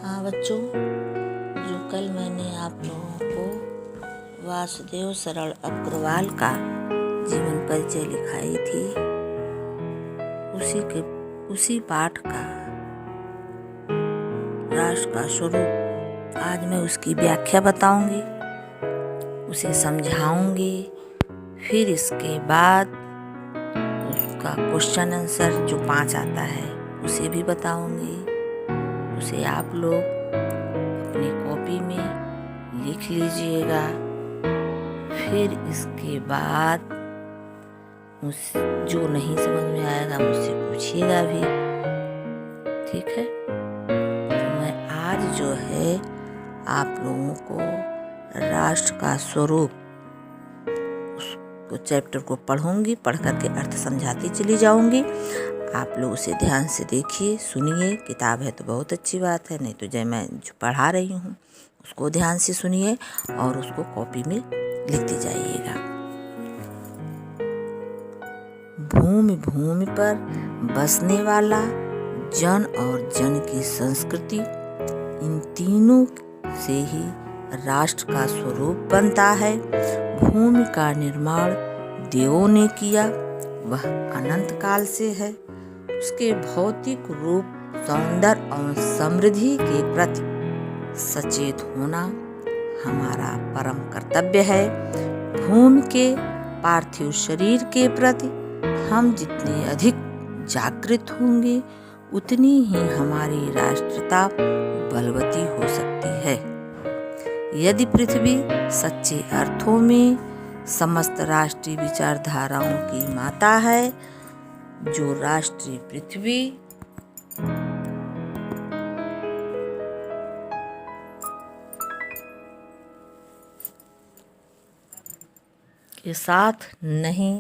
हाँ बच्चों, जो कल मैंने आप लोगों को वासुदेव सरल अग्रवाल का जीवन परिचय लिखाई थी, उसी पाठ का राष्ट्र का स्वरूप आज मैं उसकी व्याख्या बताऊंगी, उसे समझाऊंगी। फिर इसके बाद उसका क्वेश्चन आंसर जो 5 आता है उसे भी बताऊंगी। उसे आप लोग अपनी कॉपी में लिख लीजिएगा। फिर इसके बाद जो नहीं समझ में आएगा मुझसे पूछिएगा भी, ठीक है। तो मैं आज जो है आप लोगों को राष्ट्र का स्वरूप उसको चैप्टर को पढ़ूंगी, पढ़ करके अर्थ समझाती चली जाऊंगी। आप लोग उसे ध्यान से देखिए, सुनिए। किताब है तो बहुत अच्छी बात है, नहीं तो जब मैं जो पढ़ा रही हूँ उसको ध्यान से सुनिए और उसको कॉपी में लिखते जाइएगा। भूमि पर बसने वाला जन और जन की संस्कृति, इन तीनों से ही राष्ट्र का स्वरूप बनता है। भूमि का निर्माण देवों ने किया, वह अनंत काल से है। उसके भौतिक रूप, सौंदर्य और समृद्धि के प्रति सचेत होना हमारा परम कर्तव्य है। भूमि के पार्थिव शरीर के प्रति हम जितने अधिक जागृत होंगे उतनी ही हमारी राष्ट्रता बलवती हो सकती है। यदि पृथ्वी सच्चे अर्थों में समस्त राष्ट्रीय विचारधाराओं की माता है, जो राष्ट्रीय पृथ्वी के साथ नहीं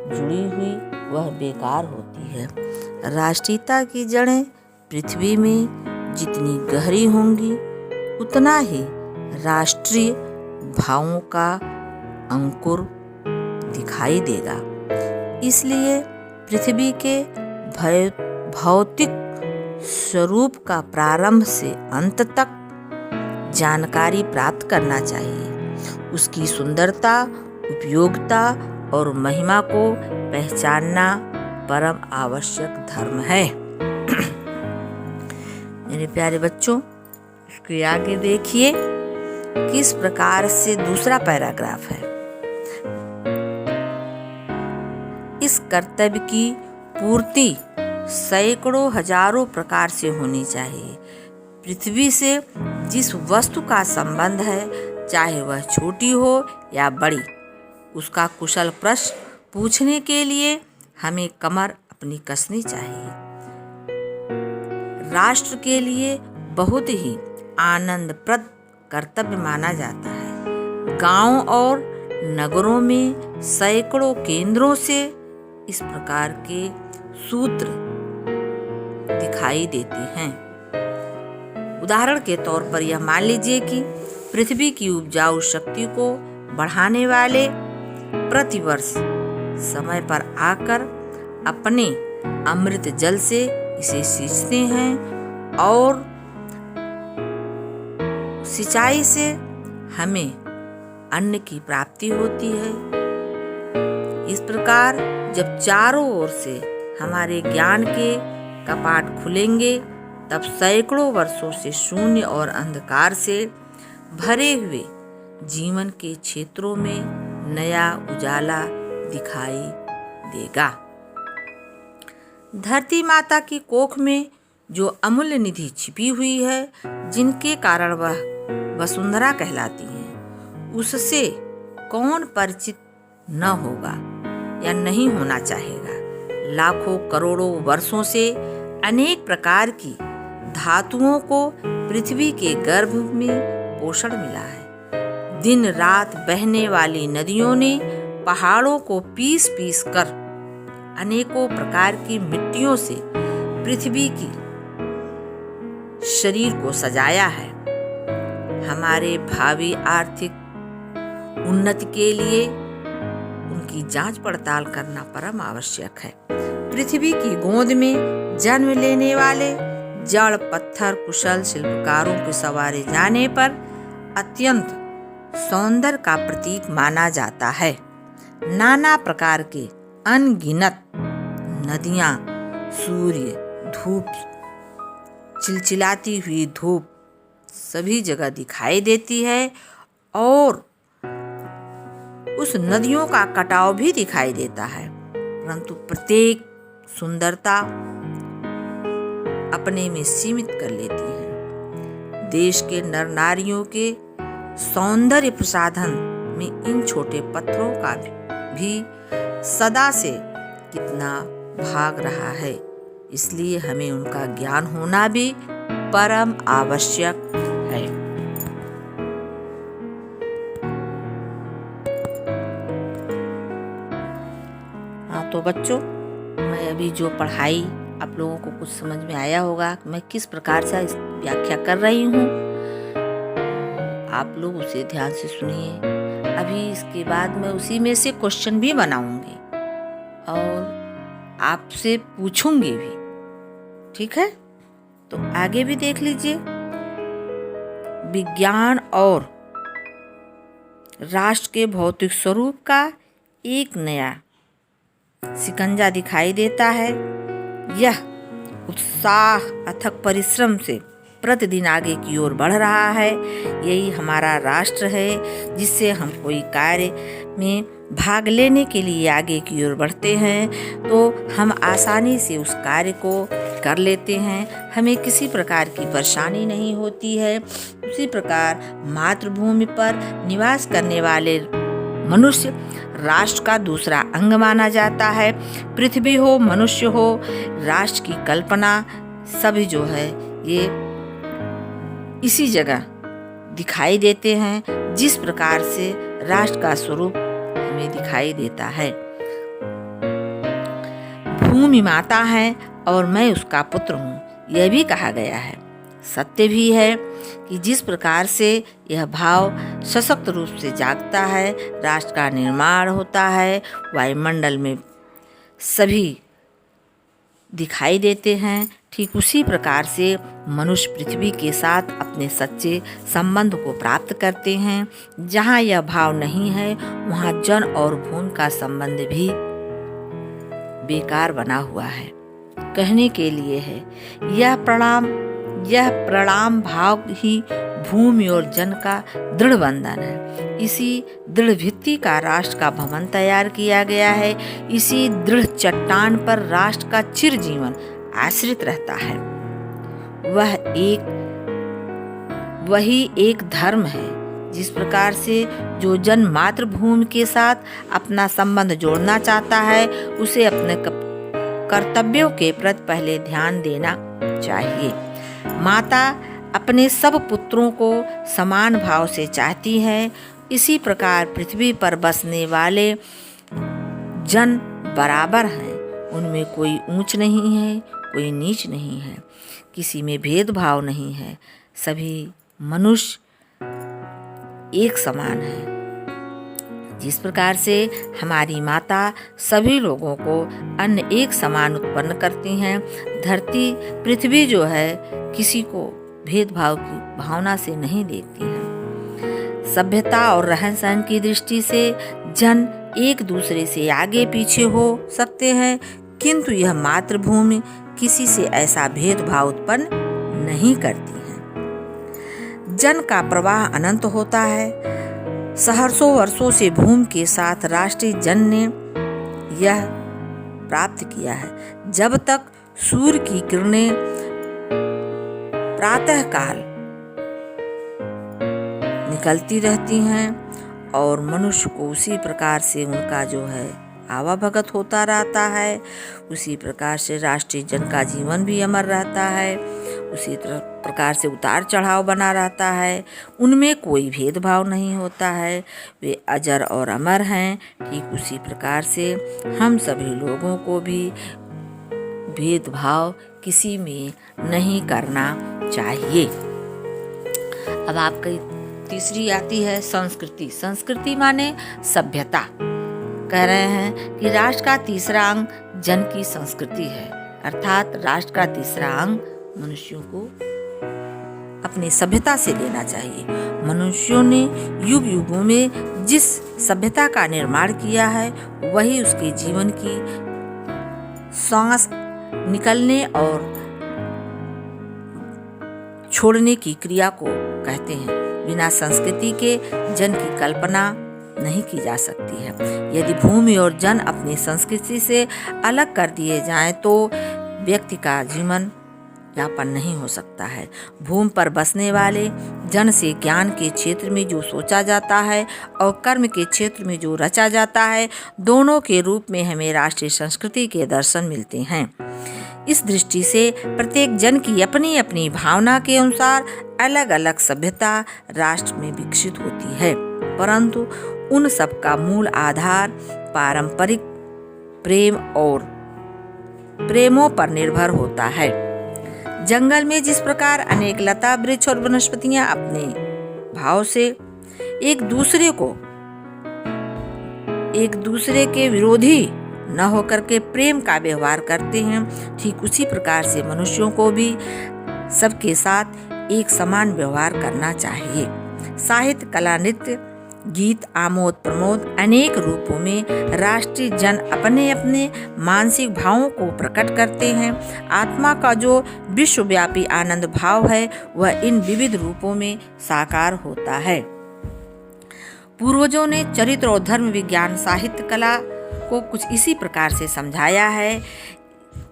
जुड़ी हुई वह बेकार होती है। राष्ट्रीयता की जड़ें पृथ्वी में जितनी गहरी होंगी उतना ही राष्ट्रीय भावों का अंकुर दिखाई देगा। इसलिए पृथ्वी के भौतिक स्वरूप का प्रारंभ से अंत तक जानकारी प्राप्त करना चाहिए। उसकी सुंदरता, उपयोगिता और महिमा को पहचानना परम आवश्यक धर्म है। मेरे प्यारे बच्चों, इसके आगे देखिए किस प्रकार से दूसरा पैराग्राफ है। इस कर्तव्य की पूर्ति सैकड़ों हजारों प्रकार से होनी चाहिए। पृथ्वी से जिस वस्तु का संबंध है, चाहे वह छोटी हो या बड़ी, उसका कुशल प्रश्न पूछने के लिए हमें कमर अपनी कसनी चाहिए। राष्ट्र के लिए बहुत ही आनंदप्रद कर्तव्य माना जाता है। गांव और नगरों में सैकड़ों केंद्रों से इस प्रकार के सूत्र दिखाई देते हैं। उदाहरण के तौर पर यह मान लीजिए कि पृथ्वी की उपजाऊ शक्ति को बढ़ाने वाले प्रतिवर्ष समय पर आकर अपने अमृत जल से इसे सींचते हैं और सिंचाई से हमें अन्न की प्राप्ति होती है। इस प्रकार जब चारों ओर से हमारे ज्ञान के कपाट खुलेंगे, तब सैकड़ों वर्षों से शून्य और अंधकार से भरे हुए जीवन के क्षेत्रों में नया उजाला दिखाई देगा। धरती माता की कोख में जो अमूल्य निधि छिपी हुई है, जिनके कारण वह वसुंधरा कहलाती है, उससे कौन परिचित न होगा या नहीं होना चाहेगा। लाखों करोड़ों वर्षों से अनेक प्रकार की धातुओं को पृथ्वी के गर्भ में पोषण मिला है। दिन रात बहने वाली नदियों ने पहाड़ों को पीस पीस कर अनेकों प्रकार की मिट्टियों से पृथ्वी की शरीर को सजाया है। हमारे भावी आर्थिक उन्नति के लिए उनकी जांच पड़ताल करना परम आवश्यक है। पृथ्वी की गोद में जन्म लेने वाले जड़ पत्थर कुशल शिल्पकारों के सवारे जाने पर अत्यंत सौंदर्य का प्रतीक माना जाता है। नाना प्रकार के अनगिनत नदियां, सूर्य, धूप, चिलचिलाती हुई धूप सभी जगह दिखाई देती है और उस नदियों का कटाव भी दिखाई देता है, परंतु प्रत्येक सुंदरता अपने में सीमित कर लेती है। देश के नर नारियों के सौंदर्य प्रसाधन में इन छोटे पत्थरों का भी सदा से कितना भाग रहा है, इसलिए हमें उनका ज्ञान होना भी परम आवश्यक है। हाँ तो बच्चों, मैं अभी जो पढ़ाई आप लोगों को कुछ समझ में आया होगा, मैं किस प्रकार से व्याख्या कर रही हूँ, आप लोग उसे ध्यान से सुनिए। अभी इसके बाद मैं उसी में से क्वेश्चन भी बनाऊंगी और आपसे पूछूंगी भी, ठीक है? तो आगे भी देख लीजिए। विज्ञान और राष्ट्र के भौतिक स्वरूप का एक नया शिकंजा दिखाई देता है। यह उत्साह अथक परिश्रम से प्रतिदिन आगे की ओर बढ़ रहा है। यही हमारा राष्ट्र है, जिससे हम कोई कार्य में भाग लेने के लिए आगे की ओर बढ़ते हैं तो हम आसानी से उस कार्य को कर लेते हैं, हमें किसी प्रकार की परेशानी नहीं होती है। उसी प्रकार मातृभूमि पर निवास करने वाले मनुष्य राष्ट्र का दूसरा अंग माना जाता है। पृथ्वी हो, मनुष्य हो, राष्ट्र की कल्पना सभी जो है ये इसी जगह दिखाई देते हैं, जिस प्रकार से राष्ट्र का स्वरूप हमें दिखाई देता है। भूमि माता है और मैं उसका पुत्र हूँ, यह भी कहा गया है। सत्य भी है कि जिस प्रकार से यह भाव सशक्त रूप से जागता है, राष्ट्र का निर्माण होता है, वायुमंडल में सभी दिखाई देते हैं, ठीक उसी प्रकार से मनुष्य पृथ्वी के साथ अपने सच्चे संबंध को प्राप्त करते हैं। जहाँ यह भाव नहीं है, वहाँ जन और भूमि का संबंध भी बेकार बना हुआ है। कहने के लिए है, यह प्रणाम भाव ही भूमि और जन का दृढ़ बंधन है। इसी दृढ़ भित्ति का राष्ट्र का भवन तैयार किया गया है। इसी दृढ़ चट्टान पर राष्ट्र का चिरजीवन आश्रित रहता है। वही एक धर्म है। जिस प्रकार से जो जन मातृभूमि के साथ अपना संबंध जोड़ना चाहता है, उसे अपने कर्तव्यों के प्रति पहले ध्यान देना चाहिए। माता अपने सब पुत्रों को समान भाव से चाहती है। इसी प्रकार पृथ्वी पर बसने वाले जन बराबर हैं, उनमें कोई ऊंच नहीं है, कोई नीच नहीं है, किसी में भेदभाव नहीं है, सभी मनुष्य एक समान है। जिस प्रकार से हमारी माता सभी लोगों को अन्न एक समान उत्पन्न करती हैं, धरती पृथ्वी जो है किसी को भेदभाव की भावना से नहीं देखती है। सभ्यता और रहन सहन की दृष्टि से जन एक दूसरे से आगे पीछे हो सकते हैं, किंतु यह मातृभूमि किसी से ऐसा भेदभाव उत्पन्न नहीं करती है। जन का प्रवाह अनंत होता है। सहस्रों वर्षों से भूमि के साथ राष्ट्रीय जन ने यह प्राप्त किया है। जब तक सूर्य की किरणें प्रातः काल निकलती रहती हैं और मनुष्य को उसी प्रकार से उनका जो है आवाभगत होता रहता है, उसी प्रकार से राष्ट्रीय जन का जीवन भी अमर रहता है, उसी प्रकार से उतार चढ़ाव बना रहता है। उनमें कोई भेदभाव नहीं होता है, वे अजर और अमर हैं। ठीक उसी प्रकार से हम सभी लोगों को भी भेदभाव किसी में नहीं करना चाहिए। अब आपकी तीसरी आती है संस्कृति। संस्कृति माने सभ्यता। कह रहे हैं कि राष्ट्र का तीसरा अंग जन की संस्कृति है, अर्थात राष्ट्र का तीसरा अंग मनुष्यों को अपनी सभ्यता से लेना चाहिए। मनुष्यों ने युग युगों में जिस सभ्यता का निर्माण किया है वही उसके जीवन की सांस निकलने और छोड़ने की क्रिया को कहते हैं। बिना संस्कृति के जन की कल्पना नहीं की जा सकती है। यदि भूमि और जन अपनी संस्कृति से अलग कर दिए जाएं तो व्यक्ति का जीवन यापन नहीं हो सकता है। भूमि पर बसने वाले जन से ज्ञान के क्षेत्र में जो सोचा जाता है और कर्म के क्षेत्र में जो रचा जाता है, दोनों के रूप में हमें राष्ट्रीय संस्कृति के दर्शन मिलते हैं। इस दृष्टि से प्रत्येक जन की अपनी अपनी भावना के अनुसार अलग अलग सभ्यता राष्ट्र में विकसित होती है, परंतु उन सब का मूल आधार पारंपरिक प्रेम और प्रेमों पर निर्भर होता है। जंगल में जिस प्रकार अनेक लता वृक्ष और वनस्पतियां अपने भाव से एक दूसरे के विरोधी न होकर के प्रेम का व्यवहार करते हैं, ठीक उसी प्रकार से मनुष्यों को भी सबके साथ एक समान व्यवहार करना चाहिए। साहित्य, कला, नृत्य, गीत, आमोद प्रमोद अनेक रूपों में राष्ट्रीय जन अपने अपने मानसिक भावों को प्रकट करते हैं। आत्मा का जो विश्वव्यापी आनंद भाव है वह इन विविध रूपों में साकार होता है। पूर्वजों ने चरित्र और धर्म विज्ञान, साहित्य, कला को कुछ इसी प्रकार से समझाया है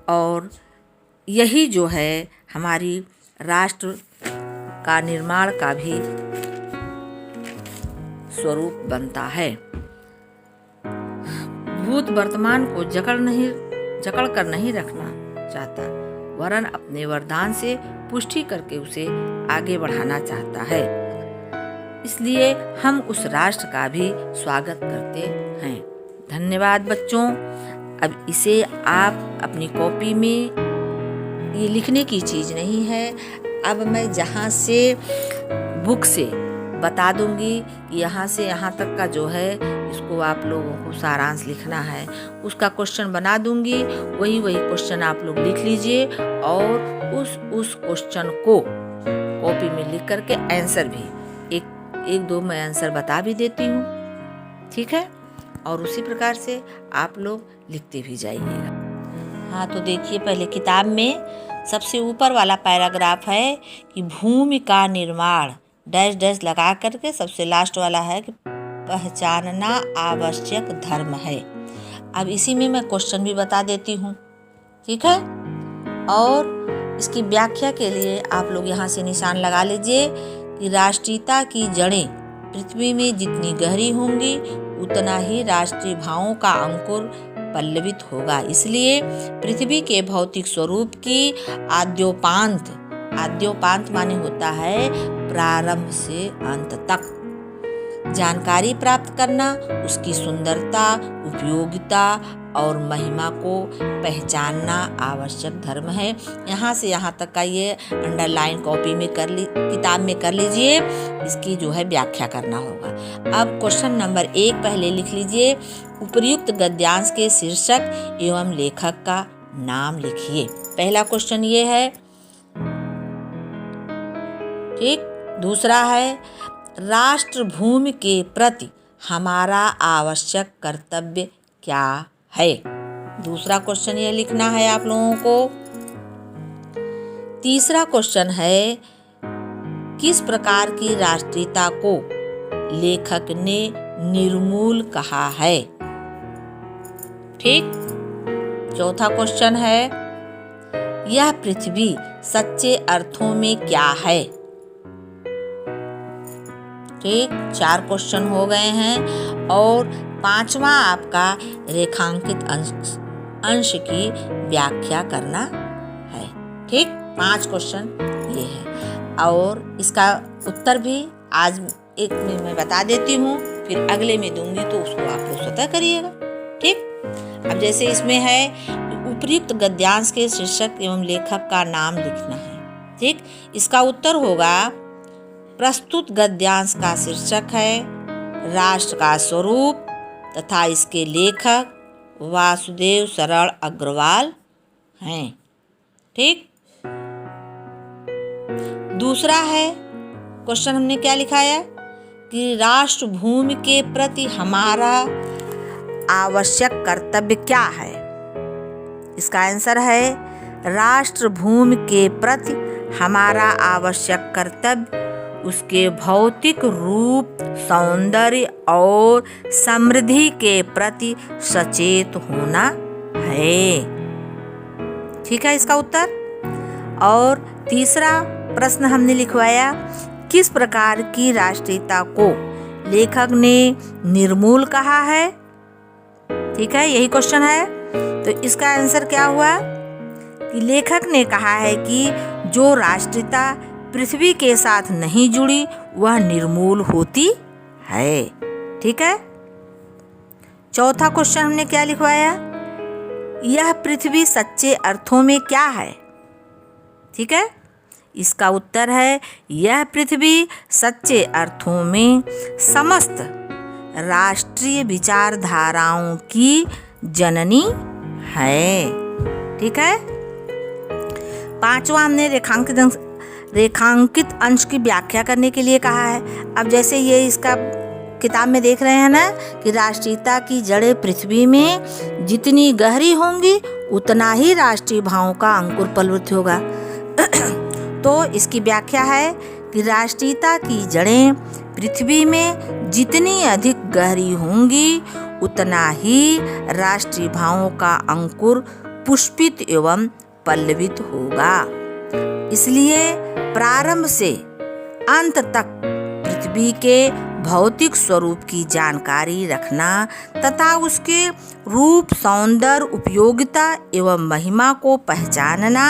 और यही जो है हमारी राष्ट्र का निर्माण का भी स्वरूप बनता है। भूत वर्तमान को जकड़ कर नहीं रखना चाहता, वरन अपने वरदान से पुष्टि करके उसे आगे बढ़ाना चाहता है। इसलिए हम उस राष्ट्र का भी स्वागत करते हैं। धन्यवाद बच्चों। अब इसे आप अपनी कॉपी में, ये लिखने की चीज़ नहीं है। अब मैं जहाँ से बुक से बता दूंगी कि यहाँ से यहाँ तक का जो है इसको आप लोगों को सारांश लिखना है, उसका क्वेश्चन बना दूंगी। वही क्वेश्चन आप लोग लिख लीजिए और उस क्वेश्चन को कॉपी में लिख करके आंसर भी एक दो मैं आंसर बता भी देती हूँ, ठीक है। और उसी प्रकार से आप लोग लिखते भी जाइएगा। हाँ, तो देखिए पहले किताब में सबसे ऊपर वाला पैराग्राफ है कि भूमि का निर्माण डैश डैश लगा करके सबसे लास्ट वाला है कि पहचानना आवश्यक धर्म है। अब इसी में मैं क्वेश्चन भी बता देती हूँ, ठीक है। और इसकी व्याख्या के लिए आप लोग यहाँ से निशान लगा लीजिए कि राष्ट्रीयता की जड़ें पृथ्वी में जितनी गहरी होंगी उतना ही राष्ट्रीय भावों का अंकुर पल्लवित होगा। इसलिए पृथ्वी के भौतिक स्वरूप की आद्योपांत माने होता है प्रारंभ से अंत तक जानकारी प्राप्त करना, उसकी सुंदरता, उपयोगिता और महिमा को पहचानना आवश्यक धर्म है। यहाँ से यहाँ तक का ये अंडरलाइन कॉपी में किताब में कर लीजिए। इसकी जो है व्याख्या करना होगा। अब क्वेश्चन नंबर 1 पहले लिख लीजिए। उपर्युक्त गद्यांश के शीर्षक एवं लेखक का नाम लिखिए। पहला क्वेश्चन ये है, ठीक। दूसरा है, राष्ट्र भूमि के प्रति हमारा आवश्यक कर्तव्य क्या है। दूसरा क्वेश्चन ये लिखना है आप लोगों को। तीसरा क्वेश्चन है, किस प्रकार की राष्ट्रीयता को लेखक ने निर्मूल कहा है, ठीक। चौथा क्वेश्चन है, यह पृथ्वी सच्चे अर्थों में क्या है, ठीक। 4 क्वेश्चन हो गए हैं। और 5वां आपका रेखांकित अंश की व्याख्या करना है, ठीक। 5 क्वेश्चन ये है और इसका उत्तर भी आज एक में मैं बता देती हूँ, फिर अगले में दूंगी तो उसको आप लोग स्वतः करिएगा, ठीक। अब जैसे इसमें है, उपर्युक्त गद्यांश के शीर्षक एवं लेखक का नाम लिखना है, ठीक। इसका उत्तर होगा, प्रस्तुत गद्यांश का शीर्षक है राष्ट्र का स्वरूप तथा इसके लेखक वासुदेव शरण अग्रवाल हैं, ठीक। दूसरा है क्वेश्चन, हमने क्या लिखा है कि राष्ट्र भूमि के प्रति हमारा आवश्यक कर्तव्य क्या है। इसका आंसर है राष्ट्र भूमि के प्रति हमारा आवश्यक कर्तव्य उसके भौतिक रूप, सौंदर्य और समृद्धि के प्रति सचेत होना है। ठीक है इसका उत्तर। और तीसरा प्रश्न हमने लिखवाया, किस प्रकार की राष्ट्रीयता को लेखक ने निर्मूल कहा है। ठीक है, यही क्वेश्चन है। तो इसका आंसर क्या हुआ कि लेखक ने कहा है कि जो राष्ट्रीयता पृथ्वी के साथ नहीं जुड़ी वह निर्मूल होती है। ठीक है। चौथा क्वेश्चन हमने क्या लिखवाया, यह पृथ्वी सच्चे अर्थों में क्या है। ठीक है, इसका उत्तर है यह पृथ्वी सच्चे अर्थों में समस्त राष्ट्रीय विचारधाराओं की जननी है। ठीक है। पांचवा हमने रेखांकित अंश की व्याख्या करने के लिए कहा है। अब जैसे ये इसका किताब में देख रहे हैं ना कि राष्ट्रीयता की जड़ें पृथ्वी में जितनी गहरी होंगी उतना ही राष्ट्रीय भावों का अंकुर पलवित होगा। तो इसकी व्याख्या है कि राष्ट्रीयता की जड़ें पृथ्वी में जितनी अधिक गहरी होंगी उतना ही राष्ट्रीय भावों का अंकुर पुष्पित एवं पल्लवित होगा। इसलिए प्रारंभ से अंत तक पृथ्वी के भौतिक स्वरूप की जानकारी रखना तथा उसके रूप, सौंदर्य, उपयोगिता एवं महिमा को पहचानना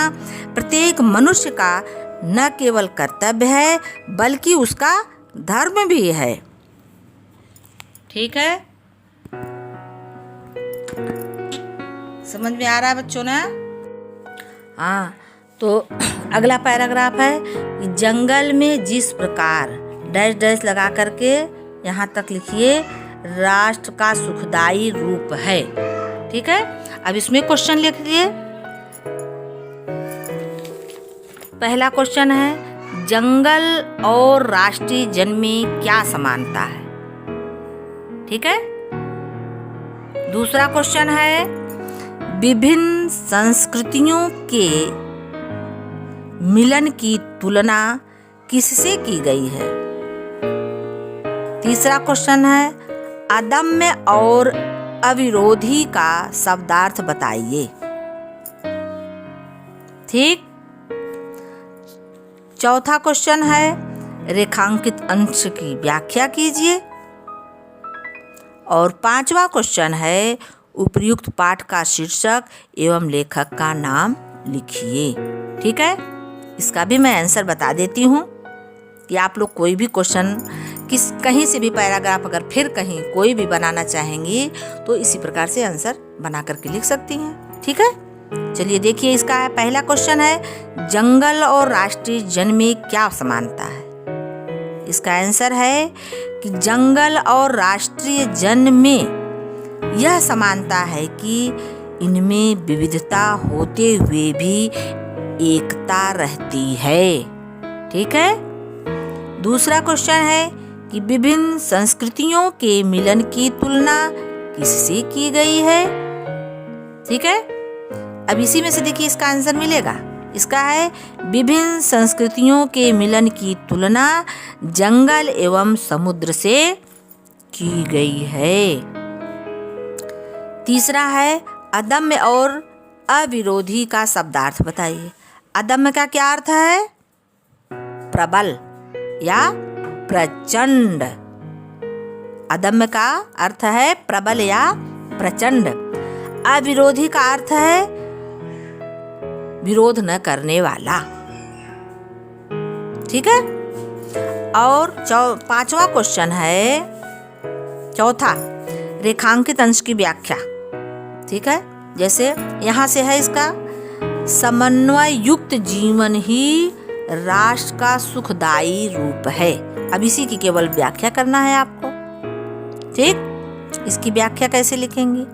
प्रत्येक मनुष्य का न केवल कर्तव्य है बल्कि उसका धर्म भी है। ठीक है, समझ में आ रहा है बच्चों ना। हाँ, तो अगला पैराग्राफ है कि जंगल में जिस प्रकार डैश डैश लगा करके यहाँ तक लिखिए राष्ट्र का सुखदायी रूप है। ठीक है, अब इसमें क्वेश्चन लिखिए। पहला क्वेश्चन है, जंगल और राष्ट्रीय जन में क्या समानता है। ठीक है। दूसरा क्वेश्चन है, विभिन्न संस्कृतियों के मिलन की तुलना किससे की गई है। तीसरा क्वेश्चन है, अदम्य और अविरोधी का शब्दार्थ बताइए। ठीक। चौथा क्वेश्चन है, रेखांकित अंश की व्याख्या कीजिए। और पांचवा क्वेश्चन है, उपर्युक्त पाठ का शीर्षक एवं लेखक का नाम लिखिए। ठीक है, इसका भी मैं आंसर बता देती हूँ कि आप लोग कोई भी क्वेश्चन कहीं से भी पैराग्राफ अगर फिर कहीं कोई भी बनाना चाहेंगी तो इसी प्रकार से आंसर बना करके लिख सकती हैं। ठीक है, चलिए देखिए इसका है। पहला क्वेश्चन है, जंगल और राष्ट्रीय जन में क्या समानता है। इसका आंसर है कि जंगल और राष्ट्रीय जन में यह समानता है कि इनमें विविधता होते हुए भी एकता रहती है। ठीक है। दूसरा क्वेश्चन है कि विभिन्न संस्कृतियों के मिलन की तुलना किससे की गई है। ठीक है, अब इसी में से देखिए इसका आंसर मिलेगा। इसका है, विभिन्न संस्कृतियों के मिलन की तुलना जंगल एवं समुद्र से की गई है। तीसरा है, अदम्य और अविरोधी का शब्दार्थ बताइए। अदम्य का क्या अर्थ है? प्रबल या प्रचंड। अदम्य का अर्थ है प्रबल या प्रचंड। अविरोधी का अर्थ है विरोध न करने वाला। ठीक है। और पांचवा क्वेश्चन है, चौथा, रेखांकित अंश की व्याख्या। ठीक है, जैसे यहाँ से है इसका, समन्वय युक्त जीवन ही राष्ट्र का सुखदायी रूप है। अब इसी की केवल व्याख्या करना है आपको। ठीक, इसकी व्याख्या कैसे लिखेंगे?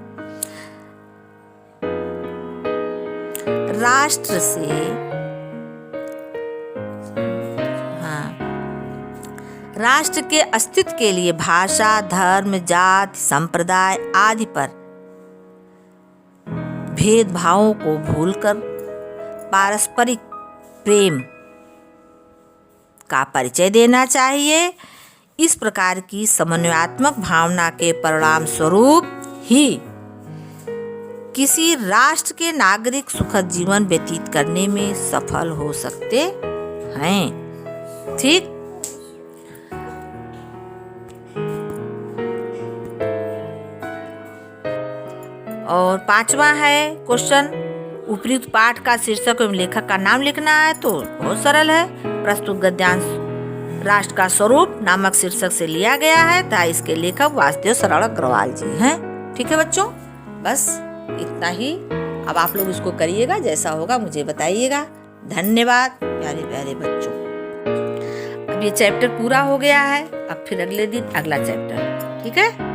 राष्ट्र के अस्तित्व के लिए भाषा, धर्म, जाति, संप्रदाय आदि पर भेदभावों को भूलकर पारस्परिक प्रेम का परिचय देना चाहिए। इस प्रकार की समन्वयात्मक भावना के परिणाम स्वरूप ही किसी राष्ट्र के नागरिक सुखद जीवन व्यतीत करने में सफल हो सकते हैं। ठीक। और 5वां है क्वेश्चन, उपयुक्त पाठ का शीर्षक एवं लेखक का नाम लिखना है। तो बहुत सरल है, प्रस्तुत गद्यांश राष्ट्र का स्वरूप नामक शीर्षक से लिया गया है तथा इसके लेखक वासुदेव सरल अग्रवाल जी हैं। ठीक है बच्चों, बस इतना ही। अब आप लोग इसको करिएगा, जैसा होगा मुझे बताइएगा। धन्यवाद प्यारे प्यारे बच्चों। अब ये चैप्टर पूरा हो गया है, अब फिर अगले दिन अगला चैप्टर। ठीक है।